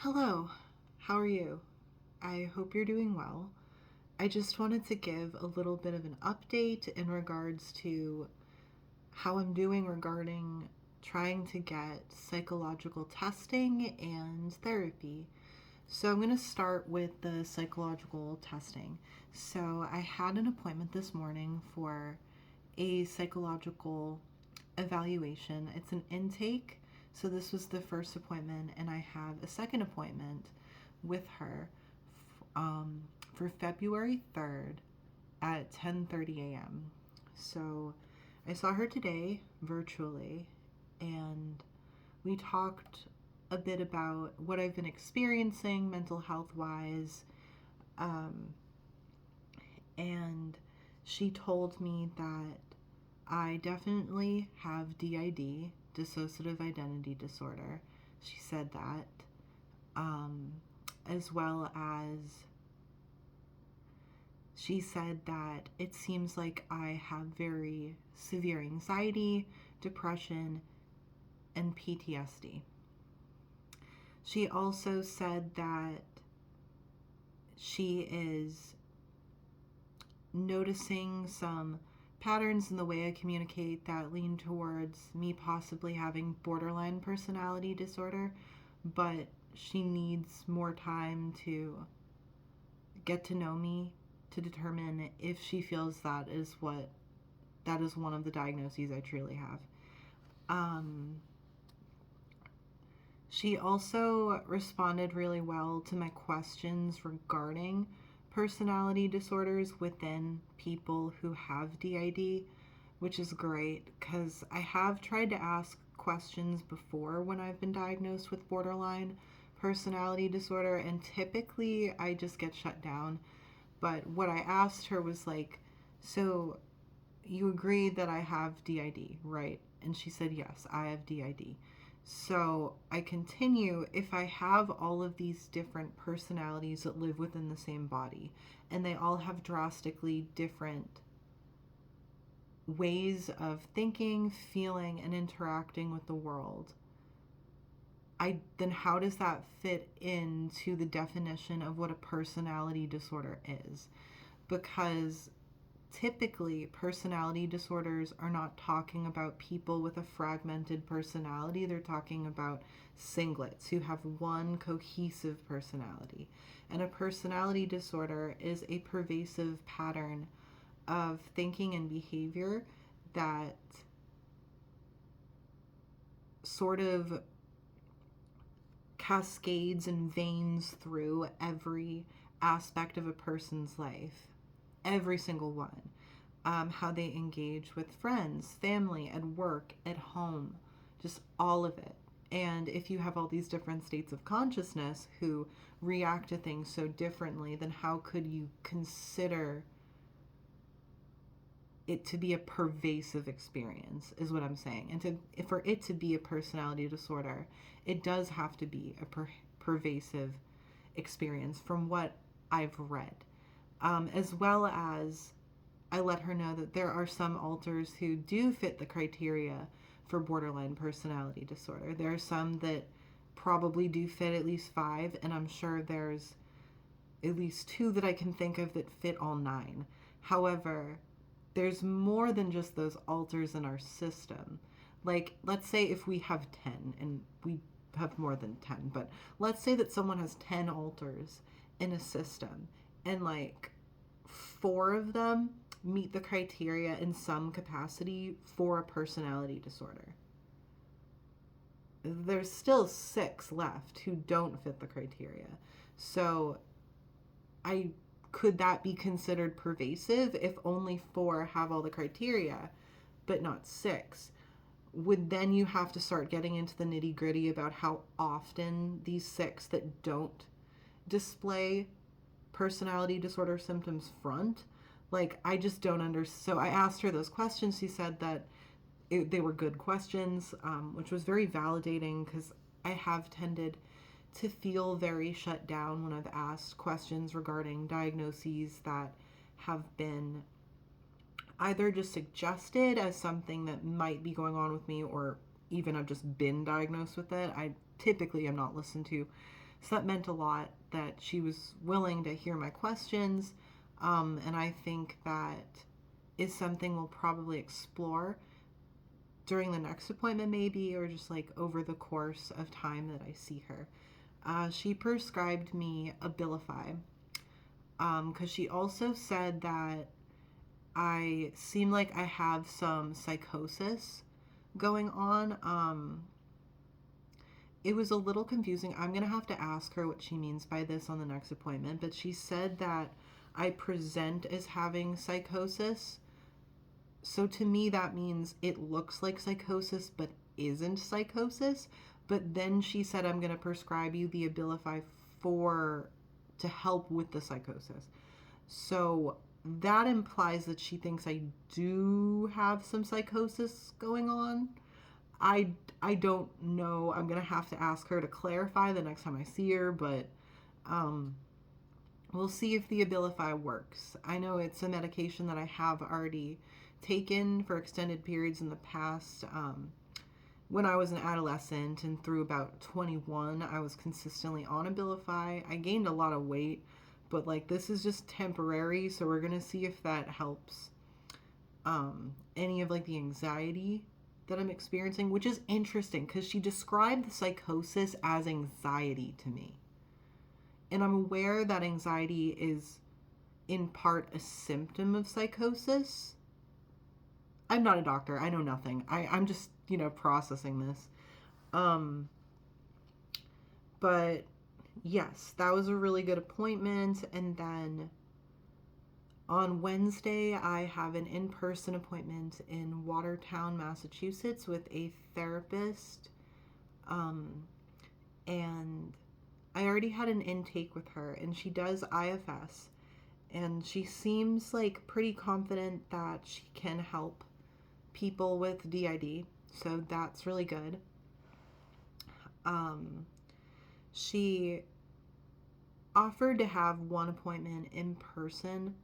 Hello, how are you? I hope you're doing well. I just wanted to give a little bit of an update in regards to how I'm doing regarding trying to get psychological testing and therapy. So, I'm going to start with the psychological testing. So, I had an appointment this morning for a psychological evaluation. It's an intake. So, this was the first appointment, and I have a second appointment with her um, for February 3rd at 10:30 a.m. So I saw her today virtually, and we talked a bit about what I've been experiencing mental health wise. Um, and she told me that I definitely have DID, dissociative identity disorder. She said that, um, as well as she said that it seems like I have very severe anxiety, depression, and PTSD. She also said that she is noticing some patterns in the way I communicate that lean towards me possibly having borderline personality disorder, but she needs more time to get to know me to determine if she feels that is one of the diagnoses I truly have. Um, she also responded really well to my questions regarding personality disorders within people who have DID, which is great because I have tried to ask questions before when I've been diagnosed with borderline personality disorder, and typically I just get shut down. But what I asked her was like, so you agree that I have DID, right? And she said, yes, I have DID. So I continue, if I have all of these different personalities that live within the same body, and they all have drastically different ways of thinking, feeling, and interacting with the world, then how does that fit into the definition of what a personality disorder is? Because typically personality disorders are not talking about people with a fragmented personality. They're talking about singlets who have one cohesive personality. And a personality disorder is a pervasive pattern of thinking and behavior that sort of cascades and veins through every aspect of a person's life, every single one. How they engage with friends, family, at work, at home, just all of it. And if you have all these different states of consciousness who react to things so differently, then how could you consider it to be a pervasive experience, is what I'm saying. And for it to be a personality disorder, it does have to be a pervasive experience from what I've read. As well as I let her know that there are some alters who do fit the criteria for borderline personality disorder. There are some that probably do fit at least 5, and I'm sure there's at least 2 that I can think of that fit all 9. However, there's more than just those alters in our system. Like, let's say if we have 10, and we have more than 10, but let's say that someone has 10 alters in a system, and like 4 of them meet the criteria in some capacity for a personality disorder. There's still 6 left who don't fit the criteria. So I could that be considered pervasive if only 4 have all the criteria but not 6? Would then you have to start getting into the nitty gritty about how often these 6 that don't display personality disorder symptoms front? Like, I just don't understand. So I asked her those questions. She said that they were good questions, which was very validating because I have tended to feel very shut down when I've asked questions regarding diagnoses that have been either just suggested as something that might be going on with me, or even I've just been diagnosed with it. I typically am not listened to So that meant a lot that she was willing to hear my questions. And I think that is something we'll probably explore during the next appointment, maybe, or just like over the course of time that I see her. She prescribed me Abilify because she also said that I seem like I have some psychosis going on. It was a little confusing. I'm going to have to ask her what she means by this on the next appointment, but she said that I present as having psychosis. So to me, that means it looks like psychosis, but isn't psychosis. But then she said, I'm going to prescribe you the Abilify to help with the psychosis. So that implies that she thinks I do have some psychosis going on. I don't know. I'm going to have to ask her to clarify the next time I see her, but we'll see if the Abilify works. I know it's a medication that I have already taken for extended periods in the past. When I was an adolescent and through about 21, I was consistently on Abilify. I gained a lot of weight, but like this is just temporary, so we're gonna see if that helps any of like the anxiety that I'm experiencing, which is interesting because she described the psychosis as anxiety to me. And I'm aware that anxiety is in part a symptom of psychosis. I'm not a doctor. I know nothing. I'm just, processing this. But yes, that was a really good appointment. And then on Wednesday, I have an in-person appointment in Watertown, Massachusetts with a therapist. And I already had an intake with her, and she does IFS. And she seems like pretty confident that she can help people with DID. So that's really good. She offered to have one appointment in person,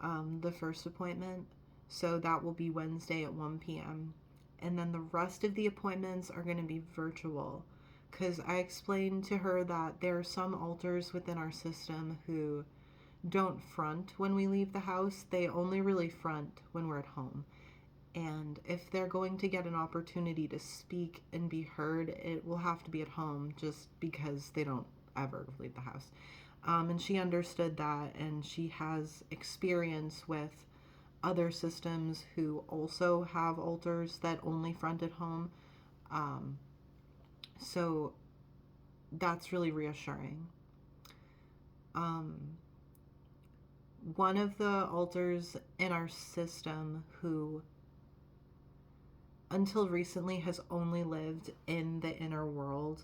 the first appointment. So that will be Wednesday at 1 p.m. And then the rest of the appointments are going to be virtual. Because I explained to her that there are some alters within our system who don't front when we leave the house. They only really front when we're at home. And if they're going to get an opportunity to speak and be heard, it will have to be at home just because they don't ever leave the house. And she understood that, and she has experience with other systems who also have alters that only front at home. So that's really reassuring. One of the alters in our system who until recently has only lived in the inner world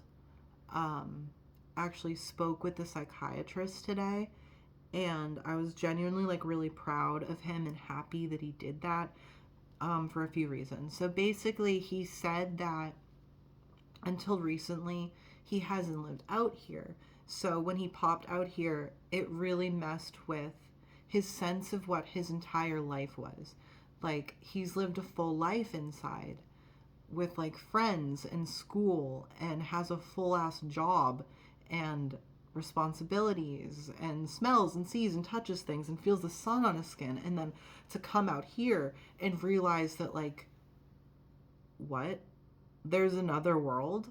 actually spoke with the psychiatrist today, and I was genuinely like really proud of him and happy that he did that for a few reasons. So basically he said that until recently he hasn't lived out here, so when he popped out here it really messed with his sense of what his entire life was. Like, he's lived a full life inside with like friends and school and has a full ass job and responsibilities and smells and sees and touches things and feels the sun on his skin, and then to come out here and realize that like, what? There's another world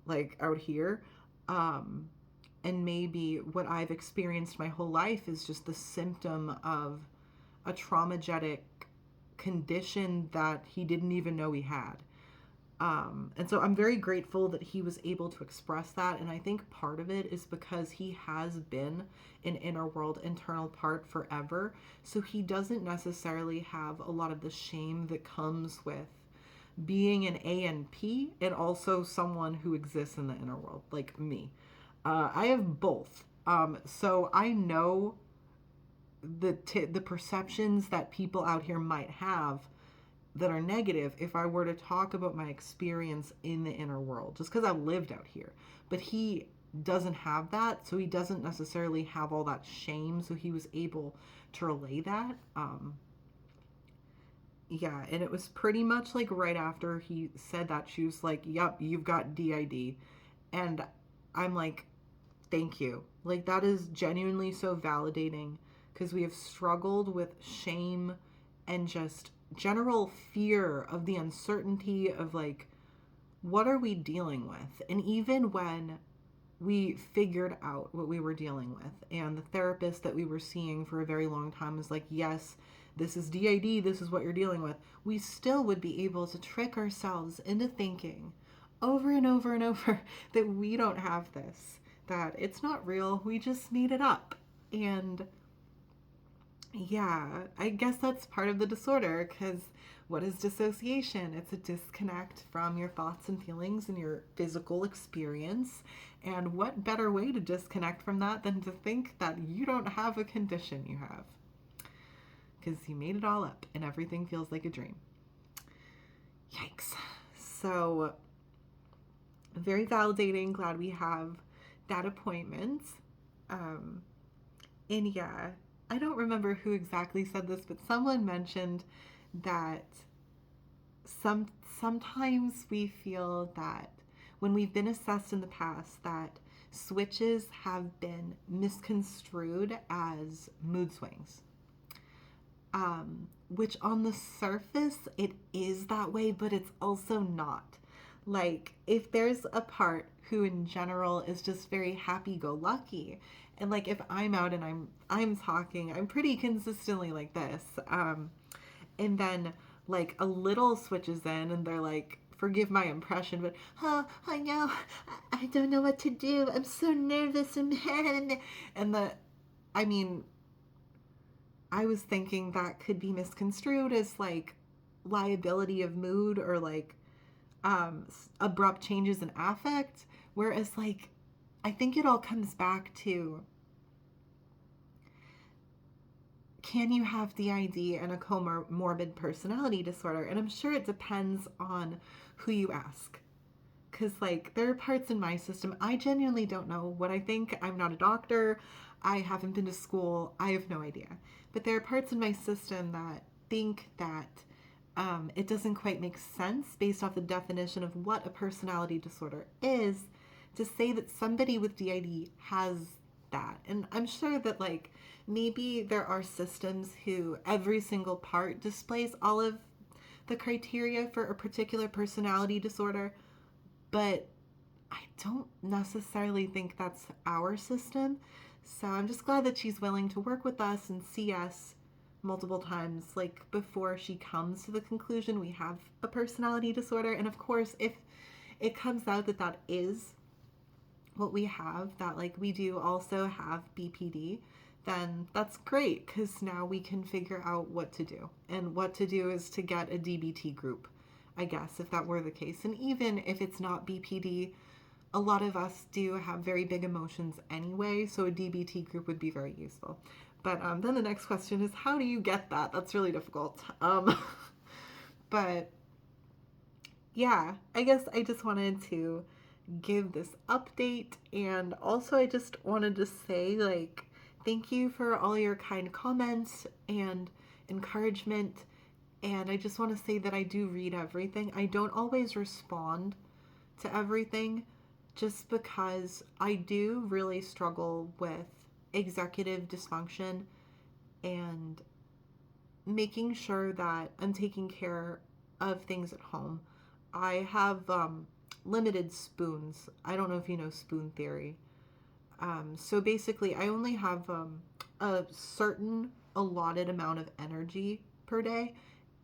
like out here. And maybe what I've experienced my whole life is just the symptom of a traumatic condition that he didn't even know he had. And so I'm very grateful that he was able to express that. And I think part of it is because he has been an inner world internal part forever. So he doesn't necessarily have a lot of the shame that comes with being an ANP and also someone who exists in the inner world, like me. I have both. So I know the perceptions that people out here might have that are negative if I were to talk about my experience in the inner world, just because I've lived out here. But he doesn't have that, so he doesn't necessarily have all that shame, so he was able to relay that. Yeah, and it was pretty much like right after he said that, she was like, yep, you've got DID. And I'm like, Thank you. Like, that is genuinely so validating because we have struggled with shame and just general fear of the uncertainty of, like, what are we dealing with? And even when we figured out what we were dealing with, and the therapist that we were seeing for a very long time was like, yes, this is DID, this is what you're dealing with, we still would be able to trick ourselves into thinking over and over and over that we don't have this, that it's not real, we just made it up. And yeah, I guess that's part of the disorder, because what is dissociation? It's a disconnect from your thoughts and feelings and your physical experience. And what better way to disconnect from that than to think that you don't have a condition you have? Because you made it all up and everything feels like a dream. Yikes. So, very validating. Glad we have that appointment. And yeah, I don't remember who exactly said this, but someone mentioned that sometimes we feel that when we've been assessed in the past, that switches have been misconstrued as mood swings. Which on the surface it is that way, but it's also not. Like, if there's a part who in general is just very happy-go-lucky, and like if I'm out and I'm talking, I'm pretty consistently like this, and then like a little switches in and they're like, forgive my impression, but I know, I don't know what to do, I'm so nervous, and the I mean, I was thinking that could be misconstrued as like liability of mood, or like abrupt changes in affect, whereas like I think it all comes back to, can you have DID and a comorbid personality disorder? And I'm sure it depends on who you ask. Because, like, there are parts in my system, I genuinely don't know what I think. I'm not a doctor. I haven't been to school. I have no idea. But there are parts in my system that think that it doesn't quite make sense based off the definition of what a personality disorder is to say that somebody with DID has that. And I'm sure that, like, maybe there are systems who every single part displays all of the criteria for a particular personality disorder, but I don't necessarily think that's our system. So I'm just glad that she's willing to work with us and see us multiple times, like before she comes to the conclusion we have a personality disorder. And of course, if it comes out that that is what we have, that like we do also have BPD, then that's great, because now we can figure out what to do. And what to do is to get a DBT group, I guess, if that were the case. And even if it's not BPD, a lot of us do have very big emotions anyway, so a DBT group would be very useful. But then the next question is, how do you get that? That's really difficult. But yeah, I guess I just wanted to give this update, and also I just wanted to say, like, thank you for all your kind comments and encouragement. And I just want to say that I do read everything. I don't always respond to everything, just because I do really struggle with executive dysfunction and making sure that I'm taking care of things at home. I have limited spoons. I don't know if you know spoon theory. So basically, I only have a certain allotted amount of energy per day,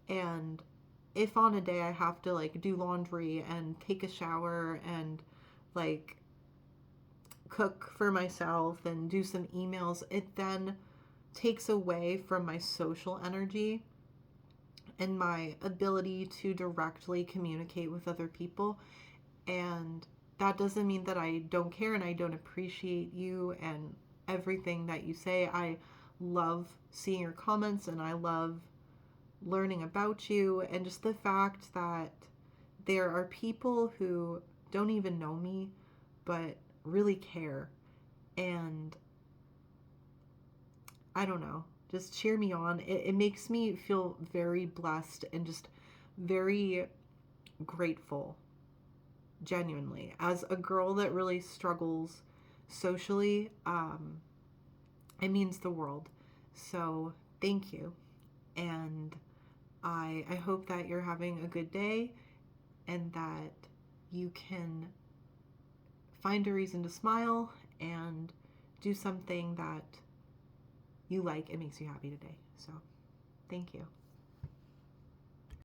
and if on a day I have to like do laundry and take a shower and like cook for myself and do some emails, it then takes away from my social energy and my ability to directly communicate with other people. And that doesn't mean that I don't care and I don't appreciate you and everything that you say. I love seeing your comments and I love learning about you, and just the fact that there are people who don't even know me but really care. And I don't know, just cheer me on. It makes me feel very blessed and just very grateful, genuinely, as a girl that really struggles socially, it means the world. So thank you. And I hope that you're having a good day and that you can find a reason to smile and do something that you like and makes you happy today. So thank you.